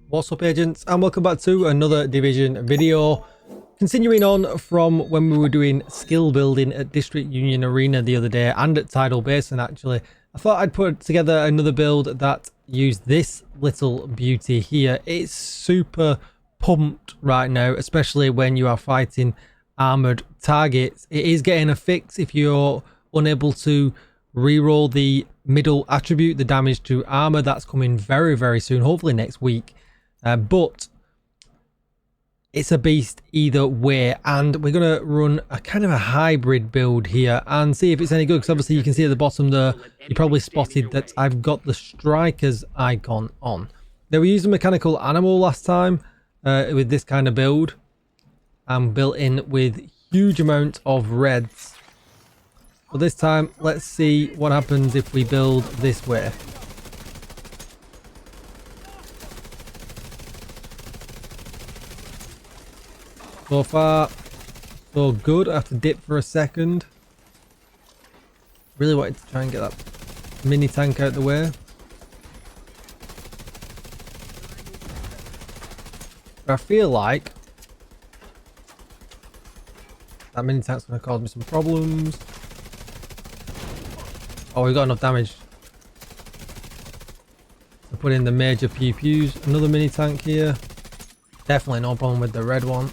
What's up, agents, and welcome back to another Division video. Continuing on from when we were doing skill building at District Union Arena the other day and at Tidal Basin, actually, I thought I'd put together another build that used this little beauty here. It's super pumped right now, especially when you are fighting armored targets. It is getting a fix if you're unable to reroll the middle attribute, the damage to armor. That's coming very soon, hopefully next week. But it's a beast either way, and we're going to run a kind of a hybrid build here and see if it's any good, because obviously you can see at the bottom there, you probably spotted that I've got the strikers icon on. Now, we used a mechanical animal last time with this kind of build and built in with huge amount of reds. But this time, let's see what happens if we build this way. So far, so good. I have to dip for a second. Really wanted to try and get that mini tank out the way. But I feel like that mini tank's going to cause me some problems. Oh, we got enough damage to put in the major pew-pews. Another mini tank here. Definitely no problem with the red one.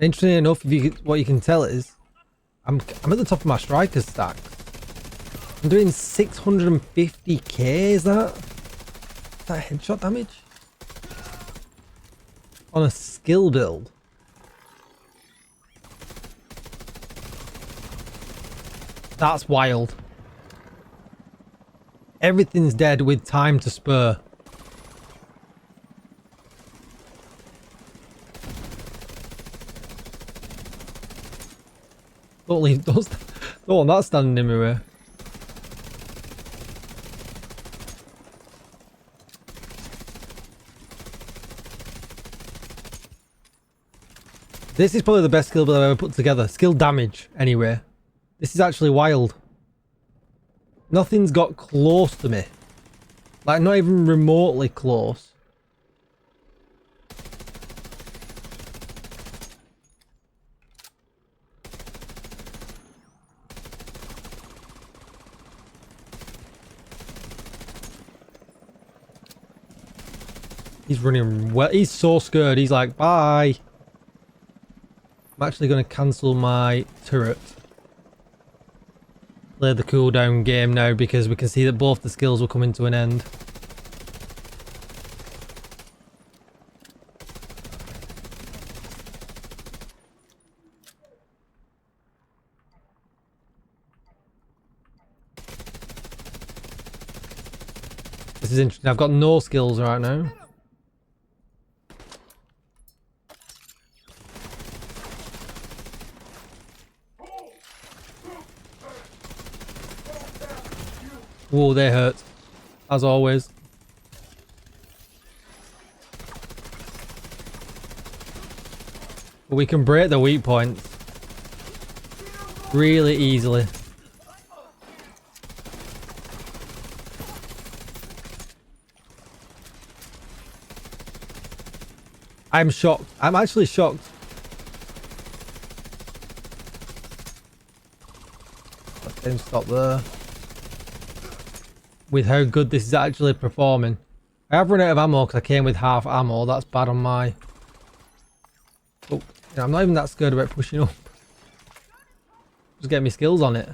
Interestingly enough, what you can tell is I'm at the top of my striker stack. I'm doing 650k. Is that headshot damage on a skill build? That's wild. Everything's dead with time to spare. Don't leave those. Don't want that standing in my way. This is probably the best skill build I've ever put together. Skill damage, anyway. This is actually wild. Nothing's got close to me. Like, not even remotely close. He's running well. He's so scared. He's like, bye. I'm actually going to cancel my turret. Play the cooldown game now, because we can see that both the skills will come into an end. This is interesting. I've got no skills right now. Whoa, they hurt. As always. But we can break the weak points really easily. I'm shocked. I'm actually shocked. Let him stop there. With how good this is actually performing. I have run out of ammo because I came with half ammo. That's bad on my... Oh, I'm not even that scared about pushing up. Just get me skills on it.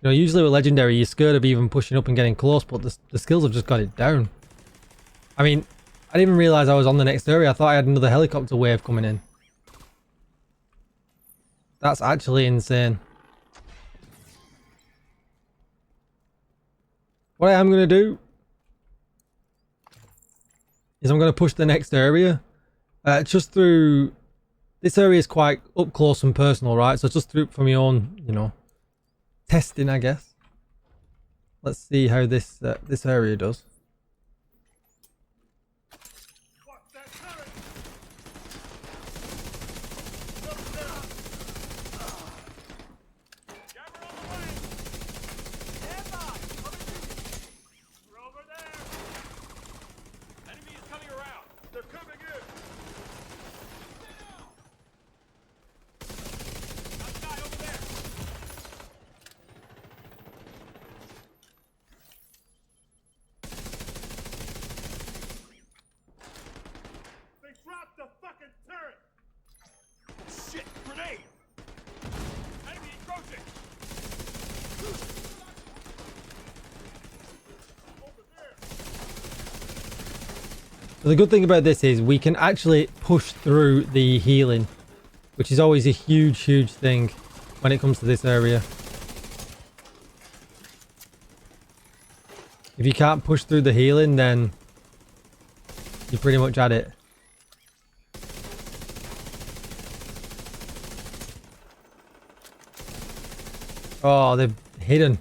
You know, usually with Legendary, you're scared of even pushing up and getting close, but the skills have just got it down. I mean, I didn't even realise I was on the next area. I thought I had another helicopter wave coming in. That's actually insane. What I am going to do is I'm going to push the next area. Just through... This area is quite up close and personal, right? So just through for my own, you know, testing, I guess. Let's see how this area does. So the good thing about this is we can actually push through the healing, which is always a huge, huge thing when it comes to this area. If you can't push through the healing, then you pretty much had it. Oh, they're hidden.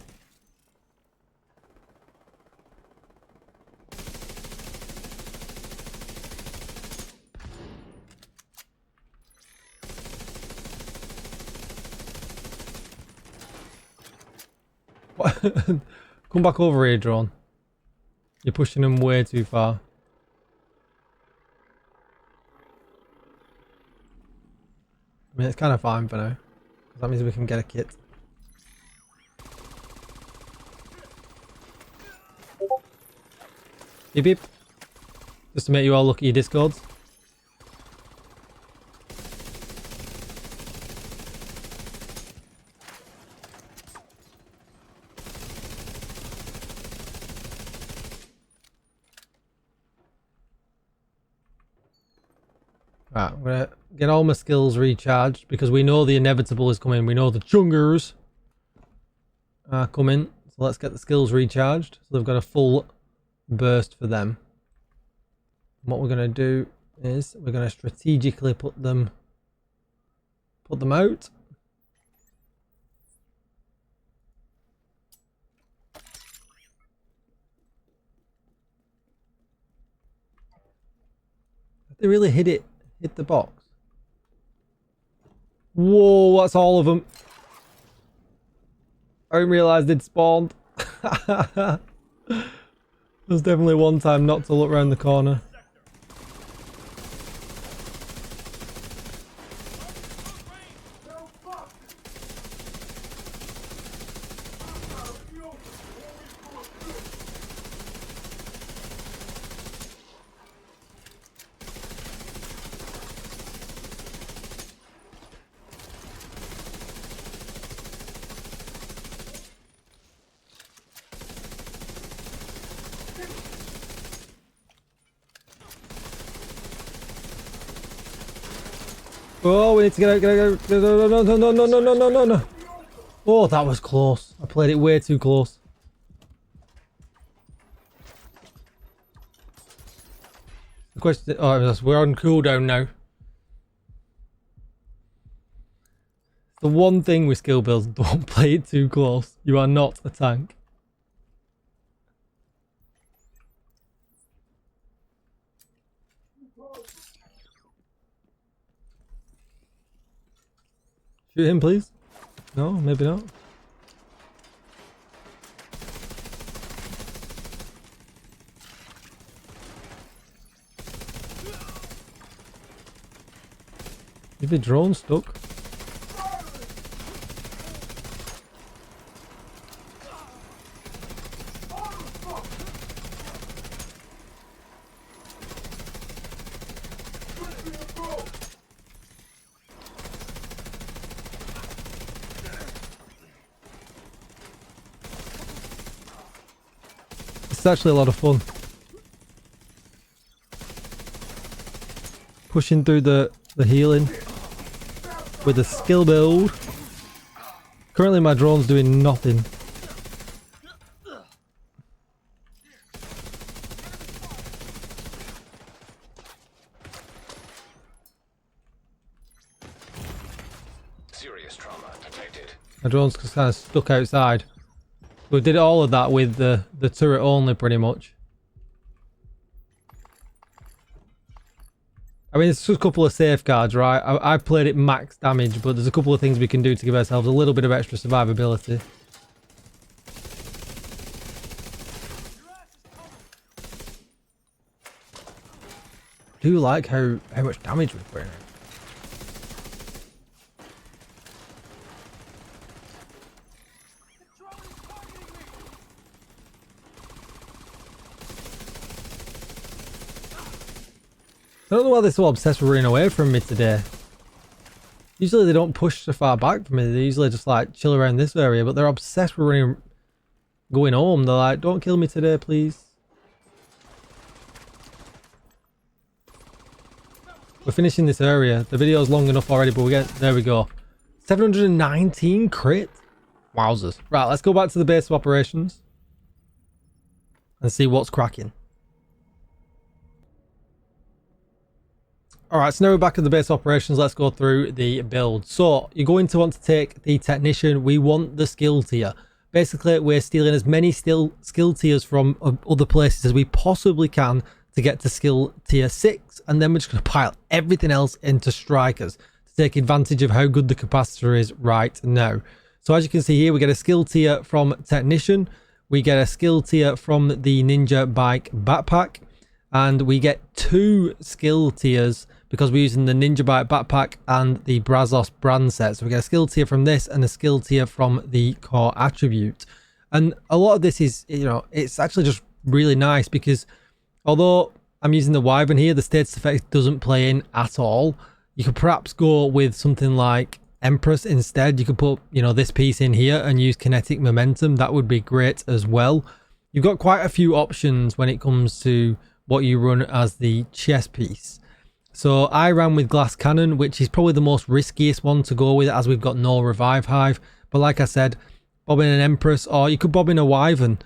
Come back over here, drone. You're pushing them way too far. I mean, it's kind of fine for now. That means we can get a kit. Beep beep. Just to make you all look at your discords. Right, I'm gonna get all my skills recharged because we know the inevitable is coming. We know the chungers are coming. So let's get the skills recharged. So they've got a full burst for them. And what we're gonna do is we're gonna strategically put them out. They really hit the box. Whoa, that's all of them. I didn't realise they'd spawned. There's definitely one time not to look around the corner. Oh, we need to get out, no. Oh, that was close. I played it way too close. The question, oh, we're on cooldown now. The one thing with skill builds, don't play it too close. You are not a tank. Shoot him, please. No, maybe not. Is the drone stuck? It's actually a lot of fun. Pushing through the healing with a skill build. Currently my drone's doing nothing. Serious trauma detected. My drone's just kind of stuck outside. We did all of that with the turret only, pretty much. I mean, it's just a couple of safeguards, right? I played it max damage, but there's a couple of things we can do to give ourselves a little bit of extra survivability. I do like how much damage we're putting out. I don't know why they're so obsessed with running away from me today. Usually they don't push so far back from me. They usually just like chill around this area, but they're obsessed with running, going home. They're like, don't kill me today, please. we're finishing this area. The video's long enough already, but there we go. 719 crit. Wowzers. Right, let's go back to the base of operations and see what's cracking. Alright, so now we're back at the base operations. Let's go through the build. So you're going to want to take the technician. We want the skill tier. Basically, we're stealing as many skill tiers from other places as we possibly can to get to skill tier 6, and then we're just going to pile everything else into strikers to take advantage of how good the capacitor is right now. So as you can see here, we get a skill tier from technician, we get a skill tier from the ninja bike backpack, and we get 2 skill tiers because we're using the ninja bike backpack and the Brazos brand set. So we get a skill tier from this and a skill tier from the core attribute. And a lot of this is, you know, it's actually just really nice because although I'm using the Wyvern here, the status effect doesn't play in at all. You could perhaps go with something like Empress instead. You could put, you know, this piece in here and use kinetic momentum. That would be great as well. You've got quite a few options when it comes to what you run as the chest piece. So I ran with glass cannon, which is probably the most riskiest one to go with as we've got no revive hive. But like I said, bob in an Empress, or you could bob in a Wyvern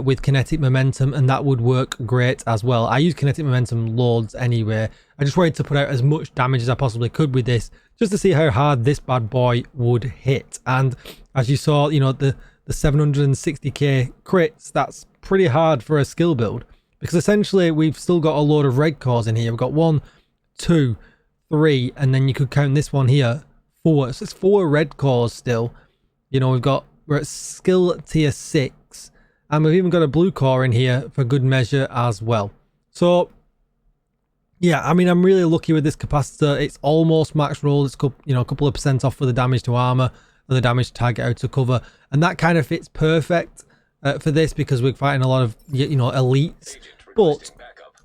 with kinetic momentum, and that would work great as well. I use kinetic momentum loads anyway. I just wanted to put out as much damage as I possibly could with this, just to see how hard this bad boy would hit. And as you saw, you know, the 760k crits, that's pretty hard for a skill build, because essentially we've still got a load of red cores in here. We've got 1, 2, 3, and then you could count this one here, 4. So it's 4 red cores still. You know, we're at skill tier 6, and we've even got a blue core in here for good measure as well. So yeah, I mean, I'm really lucky with this capacitor. It's almost max roll. It's, you know, a couple of % off for the damage to armor and the damage to target out to cover, and that kind of fits perfect for this because we're fighting a lot of, you know, elites. But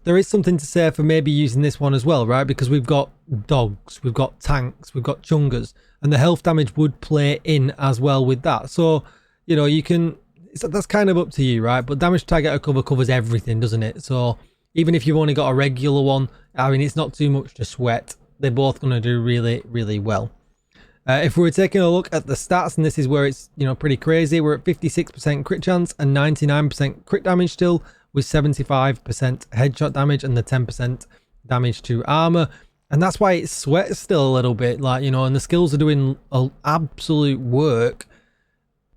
there is something to say for maybe using this one as well, right? Because we've got dogs, we've got tanks, we've got chungers, and the health damage would play in as well with that. So, you know, you can, that's kind of up to you, right? But damage to target out cover covers everything, doesn't it? So even if you've only got a regular one, I mean, it's not too much to sweat. They're both going to do really, really well. If we were taking a look at the stats, and this is where it's, you know, pretty crazy, we're at 56% crit chance and 99% crit damage still, with 75% headshot damage and the 10% damage to armor. And that's why it sweats still a little bit, like, you know, and the skills are doing absolute work.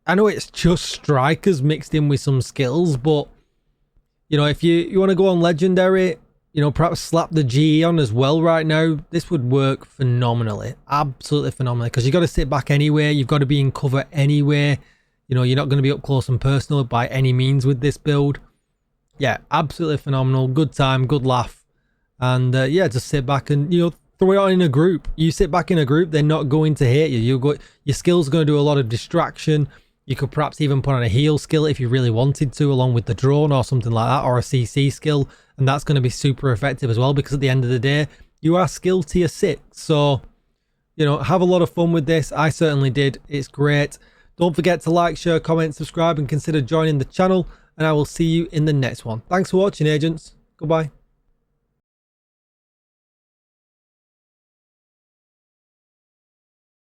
I know it's just strikers mixed in with some skills, but, you know, if you want to go on legendary, you know, perhaps slap the GE on as well right now, this would work phenomenally, absolutely phenomenally, because you've got to sit back anyway, you've got to be in cover anyway, you know, you're not going to be up close and personal by any means with this build. Yeah, absolutely phenomenal, good time, good laugh, and yeah, just sit back and, you know, throw it on in a group. You sit back in a group, they're not going to hate you. Your skill's going to do a lot of distraction. You could perhaps even put on a heal skill if you really wanted to, along with the drone or something like that, or a CC skill, and that's going to be super effective as well, because at the end of the day, you are skill tier 6. So, you know, have a lot of fun with this. I certainly did. It's great. Don't forget to like, share, comment, subscribe, and consider joining the channel, and I will see you in the next one. Thanks for watching, agents. Goodbye.